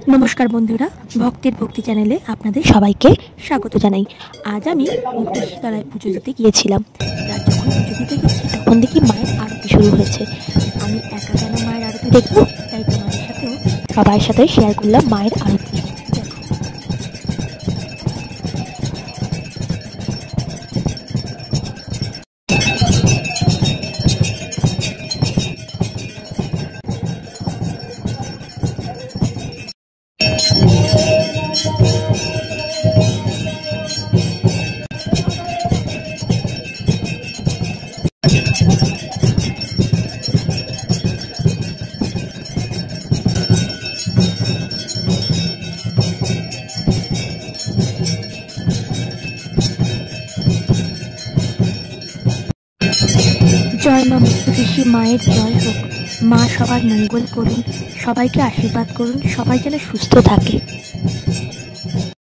নমস্কার বন্ধুরা, ভক্তের ভক্তি চ্যানেলে আপনাদের সবাইকে স্বাগত জানাই। আজ আমি মুক্তেশ্বরতলায় পুজো দিতে গিয়েছিলাম। আর যখন পুজো দিতে গেছি তখন দেখি মায়ের আরতি শুরু হয়েছে। আমি একা কেন মায়ের আরতি দেখবো, তাই তোমাদের সাথেও সবার সাথে শেয়ার করলাম মায়ের আরতি। জয় মা মুক্তকেশী মায়ের জয় হোক। মা সবার মঙ্গল করুন, সবাইকে আশীর্বাদ করুন, সবাই যেন সুস্থ থাকে।